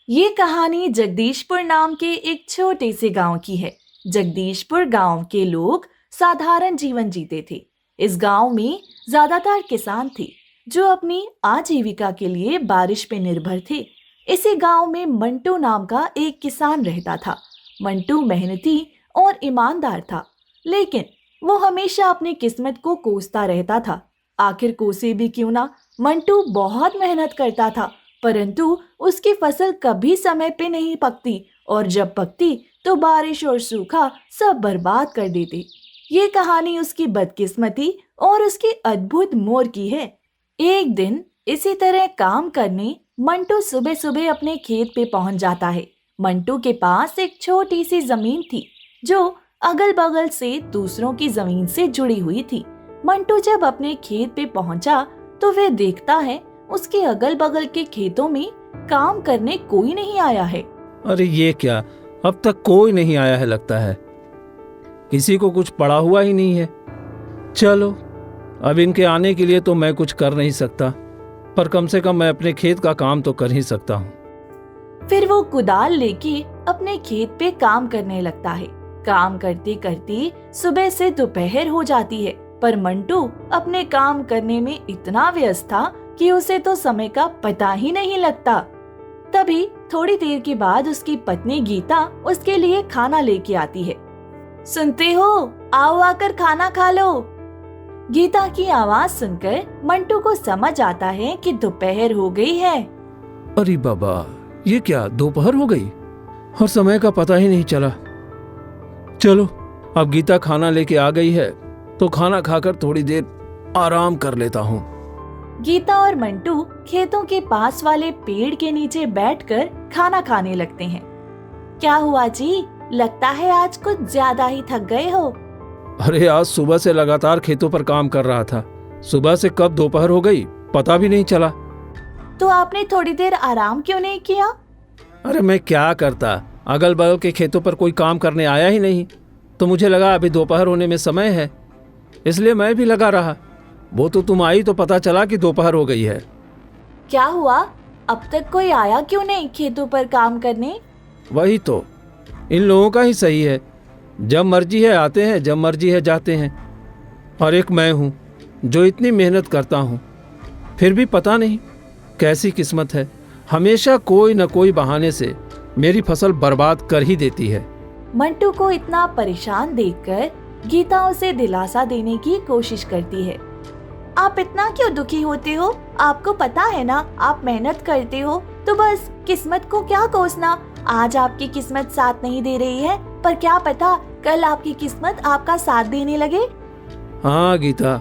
ये कहानी जगदीशपुर नाम के एक छोटे से गांव की है। जगदीशपुर गांव के लोग साधारण जीवन जीते थे। इस गांव में ज्यादातर किसान थे जो अपनी आजीविका के लिए बारिश पे निर्भर थे। इसी गांव में मंटू नाम का एक किसान रहता था। मंटू मेहनती और ईमानदार था, लेकिन वो हमेशा अपनी किस्मत को कोसता रहता था। आखिर कोसे भी क्यों ना, मंटू बहुत मेहनत करता था, परंतु उसकी फसल कभी समय पे नहीं पकती और जब पकती तो बारिश और सूखा सब बर्बाद कर देती। ये कहानी उसकी बदकिस्मती और उसकी अद्भुत मोड़ की है। एक दिन इसी तरह काम करने मंटू सुबह सुबह अपने खेत पे पहुंच जाता है। मंटू के पास एक छोटी सी जमीन थी जो अगल बगल से दूसरों की जमीन से जुड़ी हुई थी। मंटू जब अपने खेत पे पहुंचा तो वह देखता है उसके अगल बगल के खेतों में काम करने कोई नहीं आया है। अरे ये क्या, अब तक कोई नहीं आया है लगता है। किसी को कुछ पड़ा हुआ ही नहीं है। चलो, अब इनके आने के लिए तो मैं कुछ कर नहीं सकता, पर कम से कम मैं अपने खेत का काम तो कर ही सकता हूँ। फिर वो कुदाल लेके अपने खेत पे काम करने लगता है। काम करते करते सुबह से दोपहर हो जाती है, पर मंटू अपने काम करने में इतना व्यस्त था कि उसे तो समय का पता ही नहीं लगता। तभी थोड़ी देर के बाद उसकी पत्नी गीता उसके लिए खाना लेके आती है। सुनते हो, आओ आकर खाना खा लो। गीता की आवाज सुनकर मंटू को समझ आता है कि दोपहर हो गई है। अरे बाबा, ये क्या, दोपहर हो गई और समय का पता ही नहीं चला। चलो, अब गीता खाना लेके आ गई है तो खाना खाकर थोड़ी देर आराम कर लेता हूँ। गीता और मंटू खेतों के पास वाले पेड़ के नीचे बैठकर खाना खाने लगते हैं। क्या हुआ जी, लगता है आज कुछ ज्यादा ही थक गए हो। अरे आज सुबह से लगातार खेतों पर काम कर रहा था। सुबह से कब दोपहर हो गई पता भी नहीं चला। तो आपने थोड़ी देर आराम क्यों नहीं किया? अरे मैं क्या करता, अगल बगल के खेतों पर कोई काम करने आया ही नहीं, तो मुझे लगा अभी दोपहर होने में समय है, इसलिए मैं भी लगा रहा। वो तो तुम आई तो पता चला कि दोपहर हो गई है। क्या हुआ, अब तक कोई आया क्यों नहीं खेतों पर काम करने? वही तो, इन लोगों का ही सही है, जब मर्जी है आते हैं, जब मर्जी है जाते हैं। और एक मैं हूँ जो इतनी मेहनत करता हूँ, फिर भी पता नहीं कैसी किस्मत है, हमेशा कोई न कोई बहाने से मेरी फसल बर्बाद कर ही देती है। मंटू को इतना परेशान देखकर गीता उसे दिलासा देने की कोशिश करती है। आप इतना क्यों दुखी होते हो? आपको पता है ना, आप मेहनत करते हो तो बस किस्मत को क्या कोसना। आज आपकी किस्मत साथ नहीं दे रही है, पर क्या पता कल आपकी किस्मत आपका साथ देने लगे। हाँ गीता,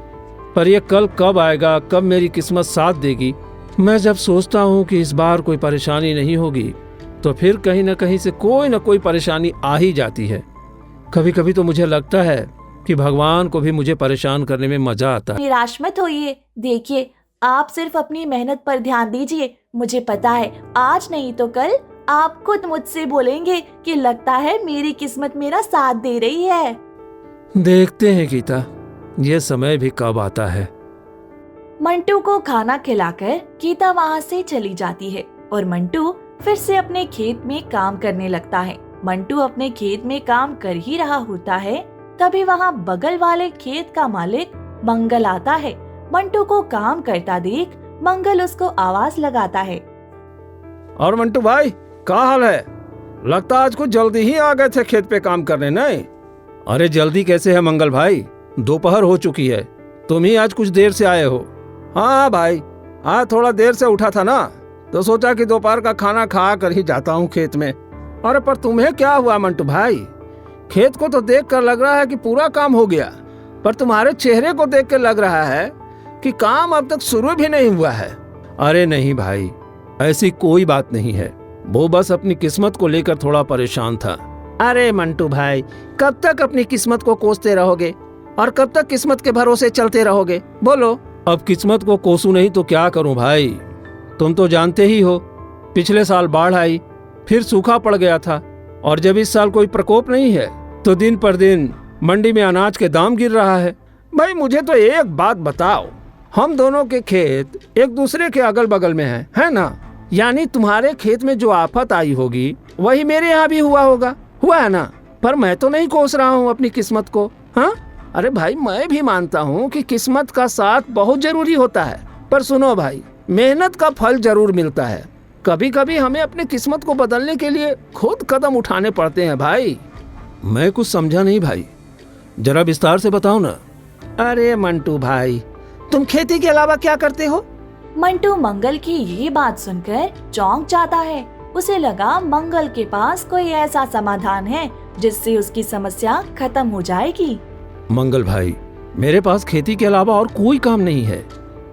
पर यह कल कब आएगा, कब मेरी किस्मत साथ देगी। मैं जब सोचता हूँ कि इस बार कोई परेशानी नहीं होगी, तो फिर कहीं न कहीं से कोई न कोई परेशानी आ ही जाती है। कभी कभी तो मुझे लगता है कि भगवान को भी मुझे परेशान करने में मजा आता है। निराश मत होइए, देखिए आप सिर्फ अपनी मेहनत पर ध्यान दीजिए। मुझे पता है आज नहीं तो कल आप खुद मुझसे बोलेंगे कि लगता है मेरी किस्मत मेरा साथ दे रही है। देखते हैं गीता, ये समय भी कब आता है। मंटू को खाना खिलाकर गीता वहाँ से चली जाती है और मंटू फिर से अपने खेत में काम करने लगता है। मंटू अपने खेत में काम कर ही रहा होता है, तभी वहाँ बगल वाले खेत का मालिक मंगल आता है। मंटू को काम करता देख मंगल उसको आवाज लगाता है। और मंटू भाई, क्या हाल है? लगता आज कुछ जल्दी ही आ गए थे खेत पे काम करने, नहीं? अरे जल्दी कैसे है मंगल भाई, दोपहर हो चुकी है, तुम ही आज कुछ देर से आए हो। हाँ भाई, आज थोड़ा देर से उठा था ना, तो सोचा कि दोपहर का खाना खा कर ही जाता हूँ खेत में। अरे पर तुम्हें क्या हुआ मंटू भाई? खेत को तो देख कर लग रहा है कि पूरा काम हो गया, पर तुम्हारे चेहरे को देख कर लग रहा है कि काम अब तक शुरू भी नहीं हुआ है। अरे नहीं भाई, ऐसी कोई बात नहीं है, वो बस अपनी किस्मत को लेकर थोड़ा परेशान था। अरे मंटू भाई, कब तक अपनी किस्मत को कोसते रहोगे और कब तक किस्मत के भरोसे चलते रहोगे? बोलो। अब किस्मत को कोसू नहीं तो क्या करूं भाई, तुम तो जानते ही हो, पिछले साल बाढ़ आई, फिर सूखा पड़ गया था, और जब इस साल कोई प्रकोप नहीं है तो दिन पर दिन मंडी में अनाज के दाम गिर रहा है। भाई मुझे तो एक बात बताओ, हम दोनों के खेत एक दूसरे के अगल बगल में है ना? यानी तुम्हारे खेत में जो आफत आई होगी वही मेरे यहाँ भी हुआ होगा, हुआ है ना? पर मैं तो नहीं कोस रहा हूँ अपनी किस्मत को। हाँ, अरे भाई मैं भी मानता हूँ कि किस्मत का साथ बहुत जरूरी होता है, पर सुनो भाई, मेहनत का फल जरूर मिलता है। कभी कभी हमें अपनी किस्मत को बदलने के लिए खुद कदम उठाने पड़ते हैं भाई। मैं कुछ समझा नहीं भाई, जरा विस्तार से बताओ ना। अरे मंटू भाई, तुम खेती के अलावा क्या करते हो? मंटू मंगल की ये बात सुनकर चौंक जाता है। उसे लगा मंगल के पास कोई ऐसा समाधान है जिससे उसकी समस्या खत्म हो जाएगी। मंगल भाई, मेरे पास खेती के अलावा और कोई काम नहीं है।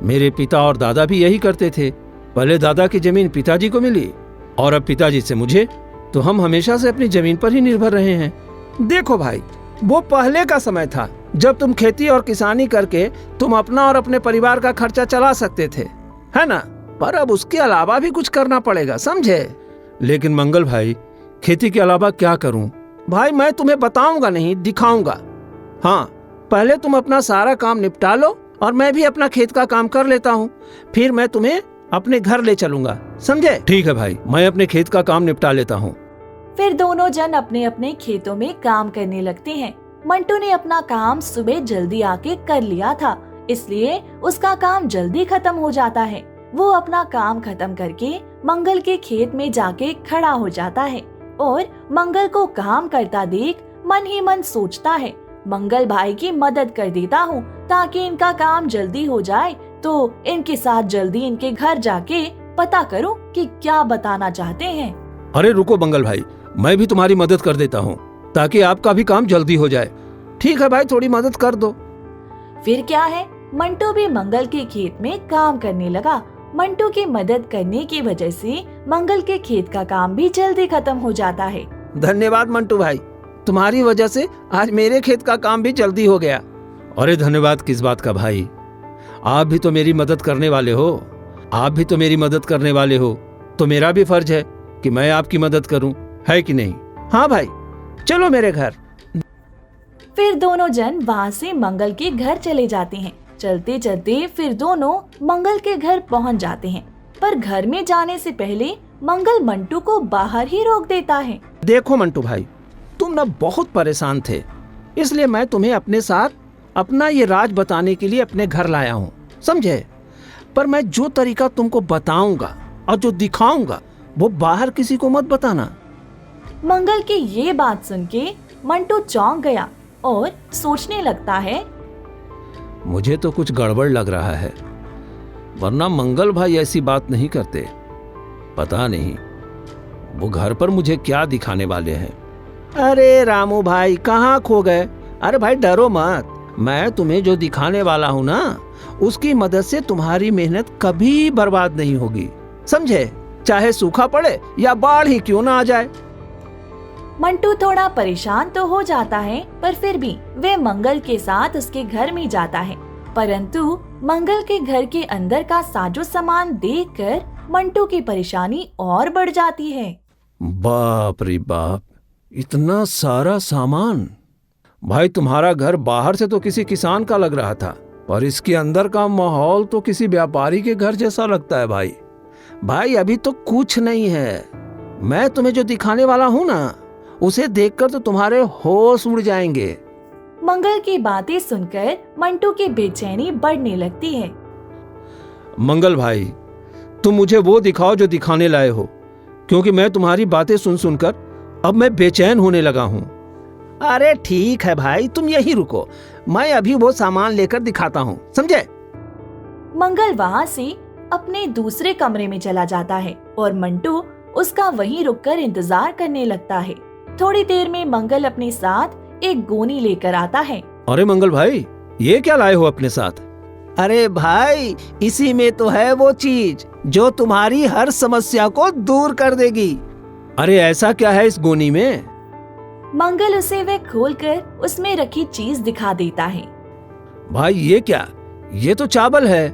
मेरे पिता और दादा भी यही करते थे। पहले दादा की जमीन पिताजी को मिली और अब पिताजी से मुझे, तो हम हमेशा से अपनी जमीन पर ही निर्भर रहे हैं। देखो भाई, वो पहले का समय था जब तुम खेती और किसानी करके तुम अपना और अपने परिवार का खर्चा चला सकते थे, है ना? पर अब उसके अलावा भी कुछ करना पड़ेगा, समझे? लेकिन मंगल भाई, खेती के अलावा क्या करूं? भाई मैं तुम्हें बताऊंगा नहीं, दिखाऊंगा। हाँ, पहले तुम अपना सारा काम निपटा लो और मैं भी अपना खेत का काम कर लेता हूँ, फिर मैं तुम्हें अपने घर ले चलूंगा, समझे? ठीक है भाई, मैं अपने खेत का काम निपटा लेता हूँ। फिर दोनों जन अपने अपने खेतों में काम करने लगते हैं। मंटू ने अपना काम सुबह जल्दी आके कर लिया था, इसलिए उसका काम जल्दी खत्म हो जाता है। वो अपना काम खत्म करके मंगल के खेत में जाके खड़ा हो जाता है और मंगल को काम करता देख मन ही मन सोचता है, मंगल भाई की मदद कर देता हूँ ताकि इनका काम जल्दी हो जाए, तो इनके साथ जल्दी इनके घर जाके पता करूँ कि क्या बताना चाहते हैं। अरे रुको मंगल भाई, मैं भी तुम्हारी मदद कर देता हूँ ताकि आपका भी काम जल्दी हो जाए। ठीक है भाई, थोड़ी मदद कर दो। फिर क्या है, मंटू भी मंगल के खेत में काम करने लगा। मंटू की मदद करने की वजह से मंगल के खेत का काम भी जल्दी खत्म हो जाता है। धन्यवाद मंटू भाई, तुम्हारी वजह से आज मेरे खेत का काम भी जल्दी हो गया। अरे धन्यवाद किस बात का भाई, आप भी तो मेरी मदद करने वाले हो। आप भी तो मेरी मदद करने वाले हो, तो मेरा भी फर्ज है कि मैं आपकी मदद करूं, है कि नहीं? हाँ भाई, चलो मेरे घर। फिर दोनों जन वहाँ से मंगल के घर चले जाते हैं। चलते चलते फिर दोनों मंगल के घर पहुँच जाते हैं, पर घर में जाने से पहले मंगल मंटू को बाहर ही रोक देता है। देखो मंटू भाई, तुम ना बहुत परेशान थे, इसलिए मैं तुम्हें अपने साथ अपना ये राज बताने के लिए अपने घर लाया हूँ, समझे? पर मैं जो तरीका तुमको बताऊंगा और जो दिखाऊंगा वो बाहर किसी को मत बताना। मंगल की ये बात सुन के मंटू चौंक गया और सोचने लगता है, मुझे तो कुछ गड़बड़ लग रहा है, वरना मंगल भाई ऐसी बात नहीं करते। पता नहीं वो घर पर मुझे क्या दिखाने वाले हैं। अरे रामू भाई, कहाँ खो गए? अरे भाई डरो मत, मैं तुम्हें जो दिखाने वाला हूँ ना, उसकी मदद से तुम्हारी मेहनत कभी बर्बाद नहीं होगी, समझे? चाहे सूखा पड़े या बाढ़ ही क्यों ना आ जाए। मंटू थोड़ा परेशान तो हो जाता है, पर फिर भी वे मंगल के साथ उसके घर में जाता है। परंतु मंगल के घर के अंदर का साजो सामान देखकर मंटू की परेशानी और बढ़ जाती है। बाप रे बाप, इतना सारा सामान! भाई तुम्हारा घर बाहर से तो किसी किसान का लग रहा था, पर इसके अंदर का माहौल तो किसी व्यापारी के घर जैसा लगता है भाई। भाई अभी तो कुछ नहीं है, मैं तुम्हें जो दिखाने वाला हूँ ना, उसे देखकर तो तुम्हारे होश उड़ जाएंगे। मंगल की बातें सुनकर मंटू की बेचैनी बढ़ने लगती है। मंगल भाई, तुम मुझे वो दिखाओ जो दिखाने लाए हो, क्योंकि मैं तुम्हारी बातें सुन सुनकर अब मैं बेचैन होने लगा हूँ। अरे ठीक है भाई, तुम यहीं रुको, मैं अभी वो सामान लेकर दिखाता हूँ, समझे? मंगल वहाँ से अपने दूसरे कमरे में चला जाता है और मंटू उसका वहीं रुककर इंतजार करने लगता है। थोड़ी देर में मंगल अपने साथ एक गोनी लेकर आता है। अरे मंगल भाई, ये क्या लाए हो अपने साथ? अरे भाई, इसी में तो है वो चीज जो तुम्हारी हर समस्या को दूर कर देगी। अरे ऐसा क्या है इस गोनी में? मंगल उसे वह खोलकर उसमें रखी चीज दिखा देता है। भाई ये क्या? ये तो चावल है।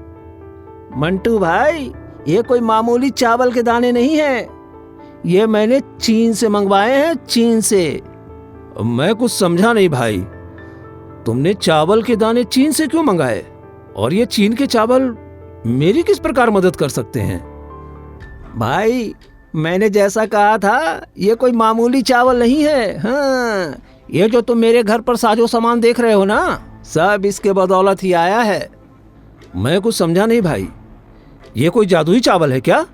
मंटू भाई, ये कोई मामूली चावल के दाने नहीं है, ये मैंने चीन से मंगवाए हैं, चीन से। मैं कुछ समझा नहीं भाई, तुमने चावल के दाने चीन से क्यों मंगाए? और ये चीन के चावल मेरी किस प्रकार मदद कर सकते हैं? भाई मैंने जैसा कहा था, ये कोई मामूली चावल नहीं है। हाँ, ये जो तुम मेरे घर पर साजो सामान देख रहे हो ना, सब इसके बदौलत ही आया है। मैं कुछ समझा नहीं भाई, ये कोई जादुई चावल है क्या?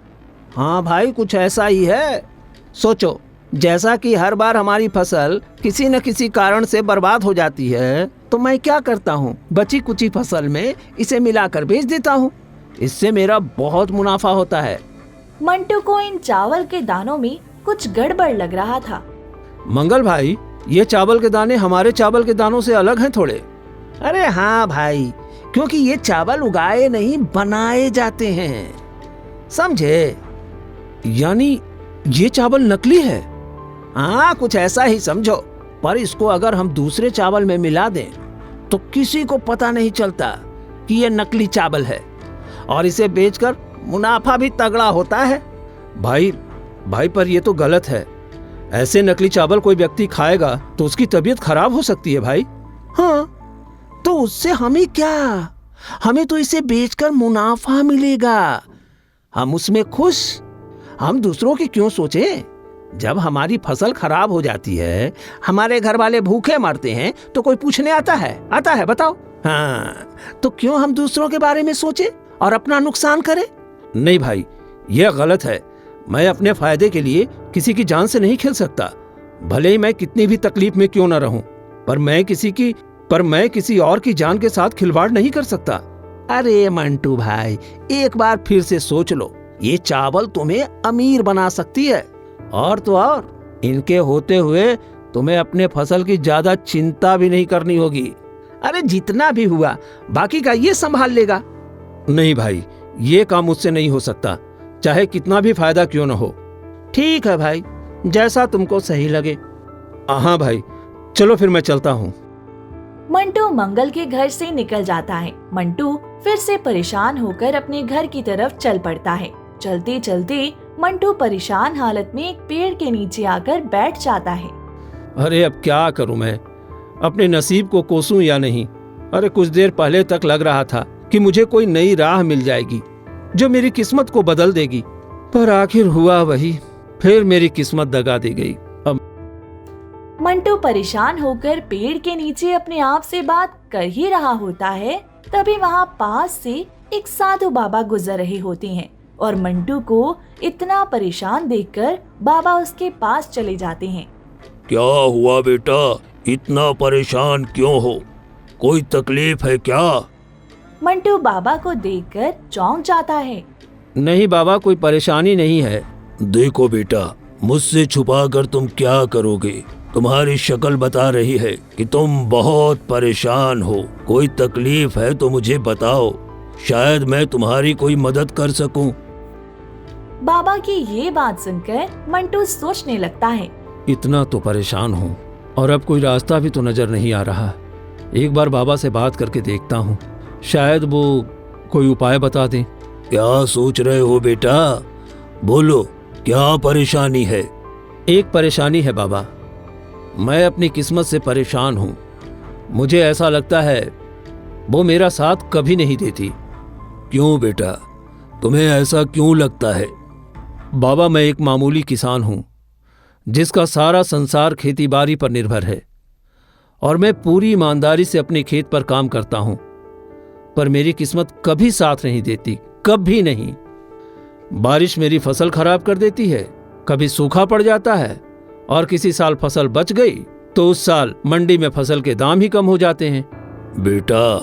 हाँ भाई, कुछ ऐसा ही है। सोचो, जैसा कि हर बार हमारी फसल किसी न किसी कारण से बर्बाद हो जाती है, तो मैं क्या करता हूँ, बची कुची फसल में इसे मिलाकर बेच देता हूँ। इससे मेरा बहुत मुनाफा होता है। मंटू को इन चावल के दानों में कुछ गड़बड़ लग रहा था। मंगल भाई, ये चावल के दाने हमारे चावल के दानों से अलग हैं थोड़े। अरे हाँ भाई, क्योंकि ये चावल उगाए नहीं बनाए जाते हैं, समझे? यानी ये चावल नकली है? हाँ, कुछ ऐसा ही समझो। पर इसको अगर हम दूसरे चावल में मिला दें तो किसी को पता नहीं चलता कि ये नकली चावल है, और इसे बेचकर मुनाफा भी तगड़ा होता है। भाई पर ये तो गलत है। ऐसे नकली चावल कोई व्यक्ति खाएगा तो उसकी तबीयत खराब हो सकती है भाई। हाँ, तो उससे हमें क्या, हमें तो इसे बेचकर मुनाफा मिलेगा, हम उसमें खुश। हम दूसरों की क्यों सोचें? जब हमारी फसल खराब हो जाती है, हमारे घर वाले भूखे मरते हैं, तो कोई पूछने आता है बताओ? हाँ, तो क्यों हम दूसरों के बारे में सोचें और अपना नुकसान करें? नहीं भाई, यह गलत है। मैं अपने फायदे के लिए किसी की जान से नहीं खेल सकता, भले ही मैं कितनी भी तकलीफ में क्यों न रहूं। पर मैं किसी और की जान के साथ खिलवाड़ नहीं कर सकता। अरे मंटू भाई, एक बार फिर से सोच लो, ये चावल तुम्हें अमीर बना सकती है, और तो और इनके होते हुए तुम्हें अपने फसल की ज्यादा चिंता भी नहीं करनी होगी। अरे जितना भी हुआ बाकी का ये संभाल लेगा। नहीं भाई, ये काम मुझसे नहीं हो सकता, चाहे कितना भी फायदा क्यों न हो। ठीक है भाई, जैसा तुमको सही लगे। हाँ भाई, चलो फिर मैं चलता हूँ। मंटू मंगल के घर से निकल जाता है। मंटू फिर से परेशान होकर अपने घर की तरफ चल पड़ता है। चलते चलते मंटू परेशान हालत में एक पेड़ के नीचे आकर बैठ जाता है। अरे अब क्या करूं मैं, अपने नसीब को कोसूं या नहीं। अरे कुछ देर पहले तक लग रहा था कि मुझे कोई नई राह मिल जाएगी जो मेरी किस्मत को बदल देगी, पर आखिर हुआ वही, फिर मेरी किस्मत दगा दी गई। मंटू परेशान होकर पेड़ के नीचे अपने आप से बात कर ही रहा होता है, तभी वहाँ पास से एक साधु बाबा गुजर रहे होते हैं, और मंटू को इतना परेशान देखकर बाबा उसके पास चले जाते हैं। क्या हुआ बेटा, इतना परेशान क्यों हो? कोई तकलीफ है क्या? मंटू बाबा को देखकर चौंक जाता है। नहीं बाबा, कोई परेशानी नहीं है। देखो बेटा, मुझसे छुपाकर तुम क्या करोगे? तुम्हारी शक्ल बता रही है कि तुम बहुत परेशान हो। कोई तकलीफ है तो मुझे बताओ, शायद मैं तुम्हारी कोई मदद कर सकूं। बाबा की ये बात सुनकर मंटू सोचने लगता है। इतना तो परेशान हूँ और अब कोई रास्ता भी तो नजर नहीं आ रहा। एक बार बाबा से बात करके देखता हूँ, शायद वो कोई उपाय बता दें। क्या सोच रहे हो बेटा? बोलो, क्या परेशानी है? एक परेशानी है बाबा, मैं अपनी किस्मत से परेशान हूँ। मुझे ऐसा लगता है वो मेरा साथ कभी नहीं देती। क्यों बेटा, तुम्हें ऐसा क्यों लगता है? बाबा, मैं एक मामूली किसान हूँ जिसका सारा संसार खेतीबाड़ी पर निर्भर है, और मैं पूरी ईमानदारी से अपने खेत पर काम करता हूँ, पर मेरी किस्मत कभी साथ नहीं देती, कभी नहीं। बारिश मेरी फसल खराब कर देती है, कभी सूखा पड़ जाता है, और किसी साल फसल बच गई तो उस साल मंडी में फसल के दाम ही कम हो जाते हैं। बेटा,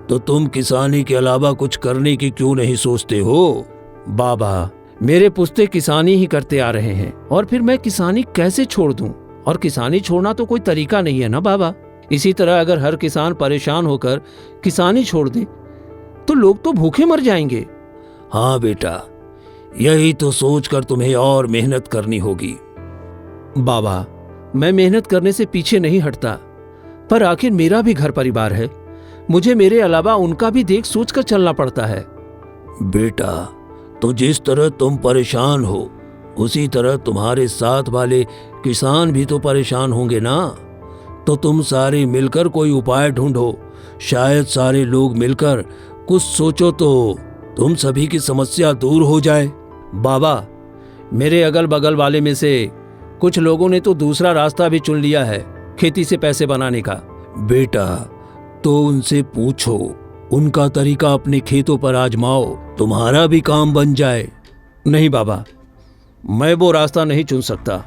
तो तुम किसानी के अलावा कुछ करने की क्यों नहीं सोचते हो? बाबा, मेरे पुश्ते किसानी ही करते आ रहे हैं, और फिर मैं किसानी कैसे छोड़ दूं? और किसानी छोड़ना तो कोई तरीका नहीं है ना बाबा। इसी तरह अगर हर किसान परेशान होकर किसानी छोड़ दे तो लोग तो भूखे मर जाएंगे। हाँ बेटा, यही तो सोचकर तुम्हें और मेहनत करनी होगी। बाबा, मैं मेहनत करने से पीछे नहीं हटता, पर आखिर मेरा भी घर परिवार है, मुझे मेरे अलावा उनका भी देख सोच कर चलना पड़ता है। बेटा, तो जिस तरह तुम परेशान हो, उसी तरह तुम्हारे साथ वाले किसान भी तो परेशान होंगे ना। तो तुम सारे मिलकर कोई उपाय ढूंढो, शायद सारे लोग मिलकर कुछ सोचो तो तुम सभी की समस्या दूर हो जाए। बाबा, मेरे अगल बगल वाले में से कुछ लोगों ने तो दूसरा रास्ता भी चुन लिया है खेती से पैसे बनाने का। बेटा, तो उनसे पूछो, उनका तरीका अपने खेतों पर आजमाओ, तुम्हारा भी काम बन जाए। नहीं बाबा, मैं वो रास्ता नहीं चुन सकता,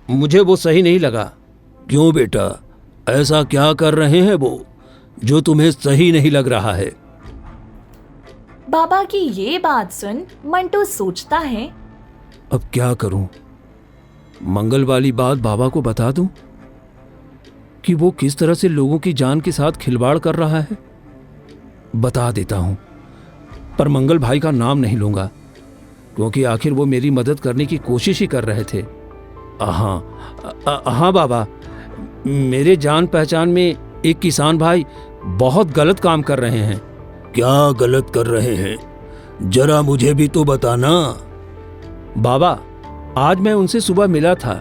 मुझे वो सही नहीं लगा। क्यों बेटा, ऐसा क्या कर रहे हैं वो जो तुम्हें सही नहीं लग रहा है? बाबा की ये बात सुन मंटू सोचता है, अब क्या करूं? मंगल वाली बात बाबा को बता दूं कि वो किस तरह से लोगों की जान के साथ खिलवाड़ कर रहा है? बता देता हूं, पर मंगल भाई का नाम नहीं लूंगा, क्योंकि आखिर वो मेरी मदद करने की कोशिश ही कर रहे थे। हाँ बाबा, मेरे जान पहचान में एक किसान भाई बहुत गलत काम कर रहे हैं। क्या गलत कर रहे हैं? जरा मुझे भी तो बताना। बाबा, आज मैं उनसे सुबह मिला था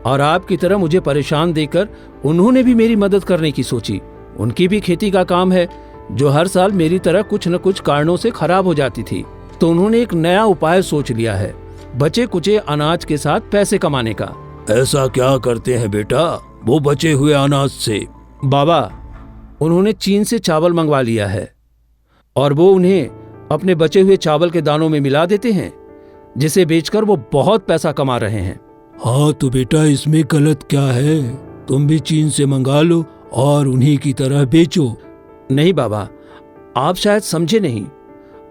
और आपकी तरह मुझे परेशान देखकर उन्होंने भी मेरी मदद करने की सोची। उनकी भी खेती का काम है जो हर साल मेरी तरह कुछ न कुछ कारणों से खराब हो जाती थी, तो उन्होंने एक नया उपाय सोच लिया है, बचे कुचे अनाज के साथ पैसे कमाने का। ऐसा क्या करते हैं बेटा वो बचे हुए अनाज से? बाबा, उन्होंने चीन से चावल मंगवा लिया है और वो उन्हें अपने बचे हुए चावल के दानों में मिला देते हैं, जिसे बेचकर वो बहुत पैसा कमा रहे हैं। हाँ तो बेटा, इसमें गलत क्या है? तुम भी चीन से मंगा लो और उन्हीं की तरह बेचो। नहीं बाबा, आप शायद समझे नहीं।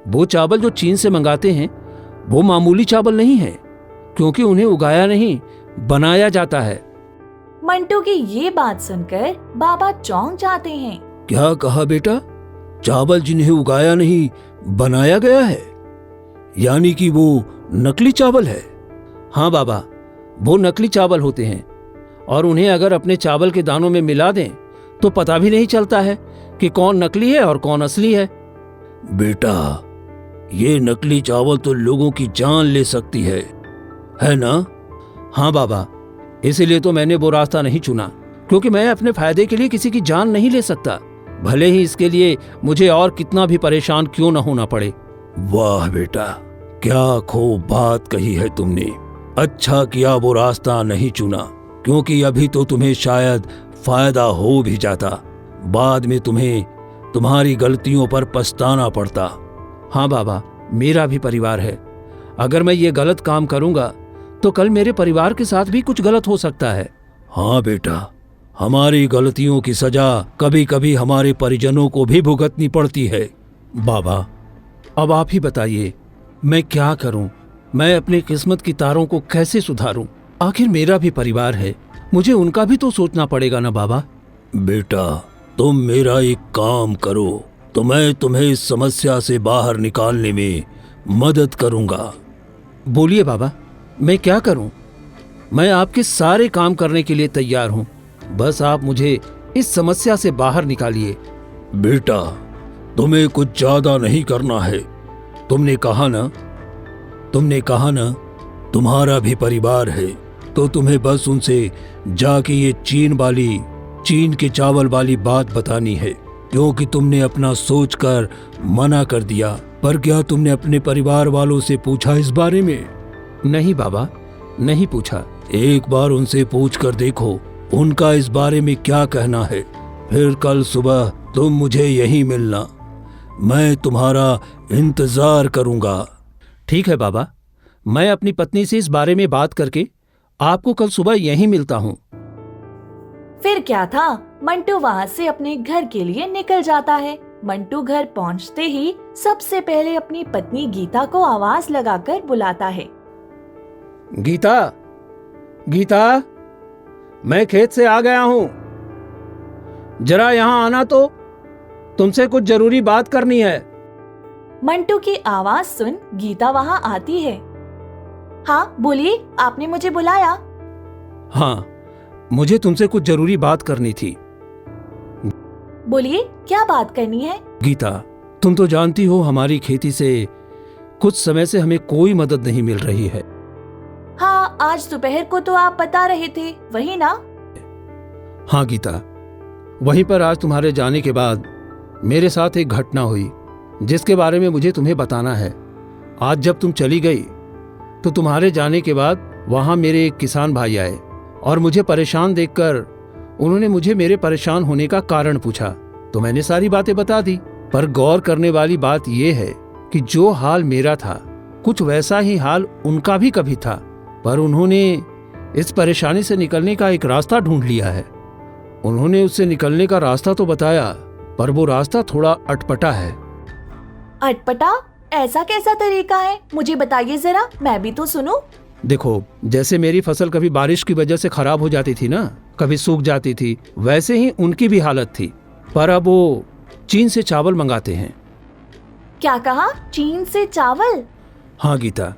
वो चावल जो चीन से मंगाते हैं वो मामूली चावल नहीं है, क्योंकि उन्हें उगाया नहीं, बनाया जाता है। मंटू की ये बात सुनकर बाबा चौंक जाते हैं। क्या कहा बेटा? चावल जिन्हें उगाया नहीं, बनाया गया है? यानी कि वो नकली चावल है? हाँ बाबा, वो नकली चावल होते हैं और उन्हें अगर अपने चावल के दानों में मिला दें तो पता भी नहीं चलता है कि कौन नकली है और कौन असली है। बेटा, ये नकली चावल तो लोगों की जान ले सकती है ना? हाँ बाबा, इसीलिए तो मैंने वो रास्ता नहीं चुना, क्योंकि मैं अपने फायदे के लिए किसी की जान नहीं ले सकता, भले ही इसके लिए मुझे और कितना भी परेशान क्यों न होना पड़े। वाह बेटा, क्या खूब बात कही है तुमने। अच्छा किया वो रास्ता नहीं चुना, क्योंकि अभी तो तुम्हें शायद फायदा हो भी जाता, बाद में तुम्हें तुम्हारी गलतियों पर पछताना पड़ता। हाँ बाबा, मेरा भी परिवार है, अगर मैं ये गलत काम करूंगा तो कल मेरे परिवार के साथ भी कुछ गलत हो सकता है। हाँ बेटा, हमारी गलतियों की सजा कभी कभी हमारे परिजनों को भी भुगतनी पड़ती है। बाबा, अब आप ही बताइए, मैं क्या करूं? मैं अपनी किस्मत की तारों को कैसे सुधारूं? आखिर मेरा भी परिवार है, मुझे उनका भी तो सोचना पड़ेगा ना बाबा। बेटा, तुम मेरा एक काम करो तो मैं तुम्हें इस समस्या से बाहर निकालने में मदद करूंगा। बोलिए बाबा, मैं क्या करूं? मैं आपके सारे काम करने के लिए तैयार हूं, बस आप मुझे इस समस्या से बाहर निकालिए। बेटा, तुम्हें कुछ ज्यादा नहीं करना है। तुमने कहा ना तुम्हारा भी परिवार है, तो तुम्हें बस उनसे जाके ये चीन के चावल वाली बात बतानी है, क्योंकि तुमने अपना सोचकर मना कर दिया। पर क्या तुमने अपने परिवार वालों से पूछा इस बारे में? नहीं बाबा, नहीं पूछा। एक बार उनसे पूछ कर देखो उनका इस बारे में क्या कहना है। फिर कल सुबह तुम मुझे यहीं मिलना, मैं तुम्हारा इंतजार करूंगा। ठीक है बाबा, मैं अपनी पत्नी से इस बारे में बात करके आपको कल सुबह यहीं मिलता हूँ। फिर क्या था, मंटू वहाँ से अपने घर के लिए निकल जाता है। मंटू घर पहुँचते ही सबसे पहले अपनी पत्नी गीता को आवाज लगाकर बुलाता है। गीता, गीता, मैं खेत से आ गया हूँ, जरा यहाँ आना, तो तुमसे कुछ जरूरी बात करनी है। मंटू की आवाज सुन गीता वहाँ आती है। हाँ बोलिए, आपने मुझे बुलाया? हाँ, मुझे तुमसे कुछ जरूरी बात करनी थी। बोलिए, क्या बात करनी है? गीता, तुम तो जानती हो हमारी खेती से कुछ समय से हमें कोई मदद नहीं मिल रही है। हाँ, आज दोपहर को तो आप बता रहे थे, वही ना? हाँ गीता, वहीं पर आज तुम्हारे जाने के बाद मेरे साथ एक घटना हुई जिसके बारे में मुझे तुम्हें बताना है। आज जब तुम चली गई तो तुम्हारे जाने के बाद वहां मेरे एक किसान भाई आए और मुझे परेशान देखकर उन्होंने मुझे मेरे परेशान होने का कारण पूछा। तो मैंने सारी बातें बता दी। पर गौर करने वाली बात यह है कि जो हाल मेरा था कुछ वैसा ही हाल उनका भी कभी था, पर उन्होंने इस परेशानी से निकलने का एक रास्ता ढूंढ लिया है। उन्होंने उससे निकलने का रास्ता तो बताया, पर वो रास्ता थोड़ा अटपटा है। अटपटा? ऐसा कैसा तरीका है? मुझे बताइए जरा, मैं भी तो सुनूं। देखो, जैसे मेरी फसल कभी बारिश की वजह से खराब हो जाती थी ना, कभी सूख जाती थी, वैसे ही उनकी भी हालत थी। पर अब वो चीन से चावल मंगाते हैं। क्या कहा? चीन से चावल? हाँ गीता,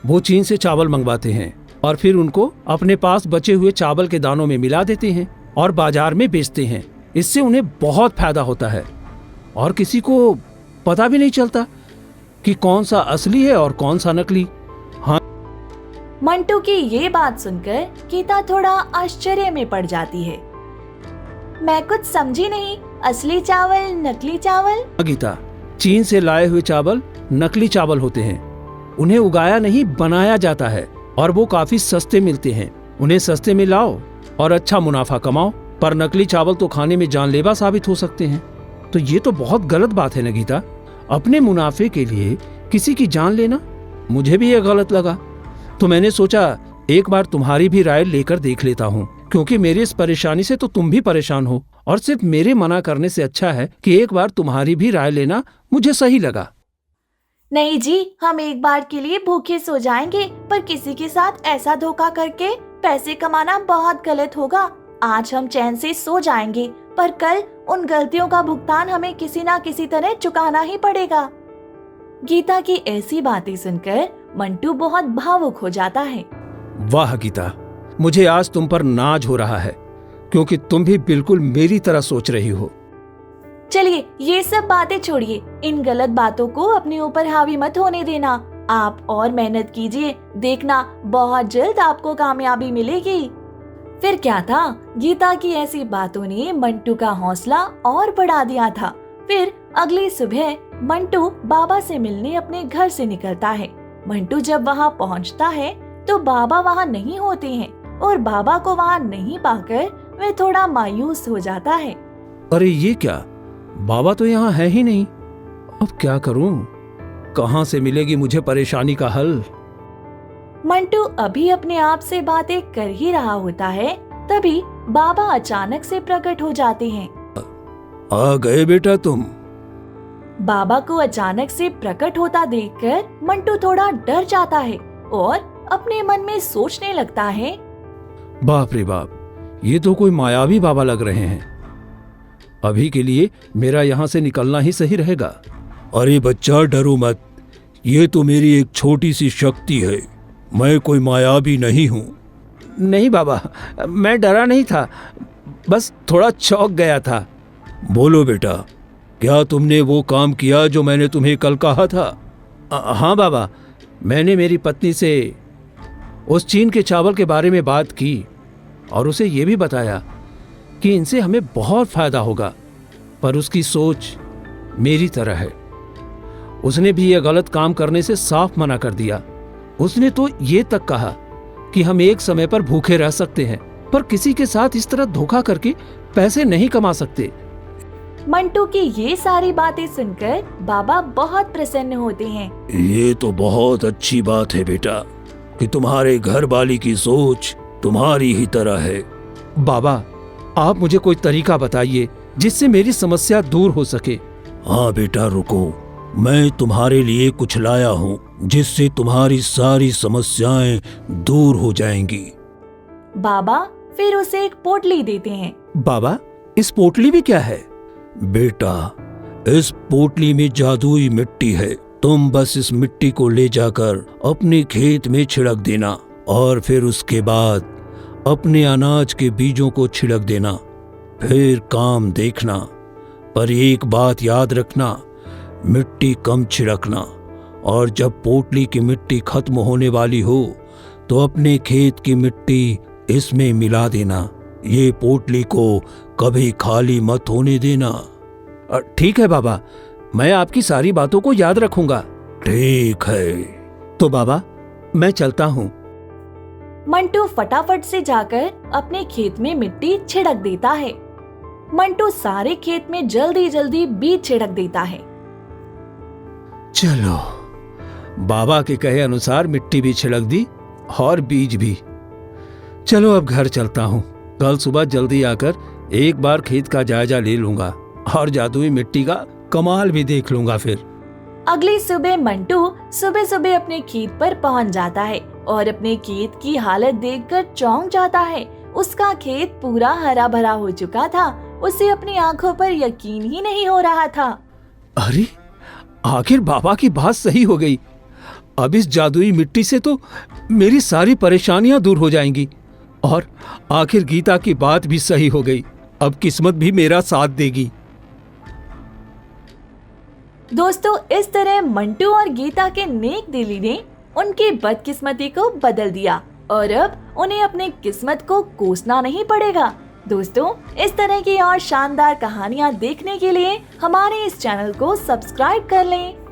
वो चीन से चावल मंगवाते हैं और फिर उनको अपने पास बचे हुए चावल के दानों में मिला देते हैं और बाजार में बेचते हैं। इससे उन्हें बहुत फायदा होता है और किसी को पता भी नहीं चलता कि कौन सा असली है और कौन सा नकली। हाँ, मंटू की ये बात सुनकर गीता थोड़ा आश्चर्य में पड़ जाती है। मैं कुछ समझी नहीं। असली चावल, नकली चावल? गीता, चीन से लाए हुए चावल नकली चावल होते हैं। उन्हें उगाया नहीं, बनाया जाता है और वो काफी सस्ते मिलते हैं। उन्हें सस्ते में लाओ और अच्छा मुनाफा कमाओ। पर नकली चावल तो खाने में जानलेवा साबित हो सकते हैं। तो ये तो बहुत गलत बात है ना गीता, अपने मुनाफे के लिए किसी की जान लेना। मुझे भी ये गलत लगा, तो मैंने सोचा एक बार तुम्हारी भी राय लेकर देख लेता हूँ, क्योंकि मेरी इस परेशानी से तो तुम भी परेशान हो और सिर्फ मेरे मना करने से अच्छा है कि एक बार तुम्हारी भी राय लेना मुझे सही लगा। नहीं जी, हम एक बार के लिए भूखे सो जाएंगे, पर किसी के साथ ऐसा धोखा करके पैसे कमाना बहुत गलत होगा। आज हम चैन से सो जाएंगे, पर कल उन गलतियों का भुगतान हमें किसी ना किसी तरह चुकाना ही पड़ेगा। गीता की ऐसी बातें सुनकर मंटू बहुत भावुक हो जाता है। वाह गीता, मुझे आज तुम पर नाज हो रहा है, क्योंकि तुम भी बिल्कुल मेरी तरह सोच रही हो। चलिए ये सब बातें छोड़िए, इन गलत बातों को अपने ऊपर हावी मत होने देना। आप और मेहनत कीजिए, देखना बहुत जल्द आपको कामयाबी मिलेगी। फिर क्या था, गीता की ऐसी बातों ने मंटू का हौसला और बढ़ा दिया था। फिर अगली सुबह मंटू बाबा से मिलने अपने घर से निकलता है। मंटू जब वहाँ पहुँचता है तो बाबा वहाँ नहीं होते हैं और बाबा को वहाँ नहीं पाकर वह थोड़ा मायूस हो जाता है। अरे ये क्या, बाबा तो यहाँ है ही नहीं। अब क्या करूं? कहां से मिलेगी मुझे परेशानी का हल? मंटू अभी अपने आप से बातें कर ही रहा होता है, तभी बाबा अचानक से प्रकट हो जाते हैं। आ गए बेटा तुम? बाबा को अचानक से प्रकट होता देखकर मंटू थोड़ा डर जाता है और अपने मन में सोचने लगता है, बाप रे बाप, ये तो कोई मायावी बाबा लग रहे हैं। अभी के लिए मेरा यहाँ से निकलना ही सही रहेगा। अरे बच्चा, डरो मत, ये तो मेरी एक छोटी सी शक्ति है। मैं कोई मायावी नहीं हूँ। नहीं बाबा, मैं डरा नहीं था, बस थोड़ा चौंक गया था। बोलो बेटा, क्या तुमने वो काम किया जो मैंने तुम्हें कल कहा था? हाँ बाबा, मैंने मेरी पत्नी से उस चीन के चावल के बारे में बात की और उसे ये भी बताया कि इनसे हमें बहुत फायदा होगा, पर उसकी सोच मेरी तरह है। उसने भी यह गलत काम करने से साफ मना कर दिया। उसने तो ये तक कहा कि हम एक समय पर भूखे रह सकते हैं, पर किसी के साथ इस तरह धोखा करके पैसे नहीं कमा सकते। मंटू की ये सारी बातें सुनकर बाबा बहुत प्रसन्न होते हैं। ये तो बहुत अच्छी बात है बेटा कि तुम्हारे घर वाली की सोच तुम्हारी ही तरह है। बाबा, आप मुझे कोई तरीका बताइए जिससे मेरी समस्या दूर हो सके। हाँ बेटा रुको, मैं तुम्हारे लिए कुछ लाया हूँ जिससे तुम्हारी सारी समस्याएं दूर हो जाएंगी। बाबा फिर उसे एक पोटली देते हैं। बाबा, इस पोटली में क्या है? बेटा, इस पोटली में जादुई मिट्टी है। तुम बस इस मिट्टी को ले जाकर अपने खेत में छिड़क देना और फिर उसके बाद अपने अनाज के बीजों को छिड़क देना। फिर काम देखना, पर एक बात याद रखना, मिट्टी कम छिड़कना, और जब पोटली की मिट्टी खत्म होने वाली हो तो अपने खेत की मिट्टी इसमें मिला देना। ये पोटली को कभी खाली मत होने देना। ठीक है बाबा, मैं आपकी सारी बातों को याद रखूंगा। ठीक है। तो बाबा, मैं चलता हूँ। मंटू फटाफट से जाकर अपने खेत में मिट्टी छिड़क देता है। मंटू सारे खेत में जल्दी जल्दी बीज छिड़क देता है। चलो, बाबा के कहे अनुसार मिट्टी भी छिड़क दी और बीज भी। चलो अब घर चलता हूँ। कल सुबह जल्दी आकर एक बार खेत का जायजा ले लूंगा और जादुई मिट्टी का कमाल भी देख लूंगा फिर। अगली सुबह मंटू सुबह सुबह अपने खेत पर पहुंच जाता है और अपने खेत की हालत देखकर चौंक जाता है। उसका खेत पूरा हरा भरा हो चुका था। उसे अपनी आंखों पर यकीन ही नहीं हो रहा था। अरे, आखिर बाबा की बात सही हो गई। अब इस जादुई मिट्टी से तो मेरी सारी परेशानियां दूर हो जाएंगी और आखिर गीता की बात भी सही हो गई। अब किस्मत भी मेरा साथ देगी। दोस्तों, इस तरह मंटू और गीता के नेक दिली ने उनकी बदकिस्मती को बदल दिया और अब उन्हें अपनी किस्मत को कोसना नहीं पड़ेगा। दोस्तों, इस तरह की और शानदार कहानियां देखने के लिए हमारे इस चैनल को सब्सक्राइब कर लें।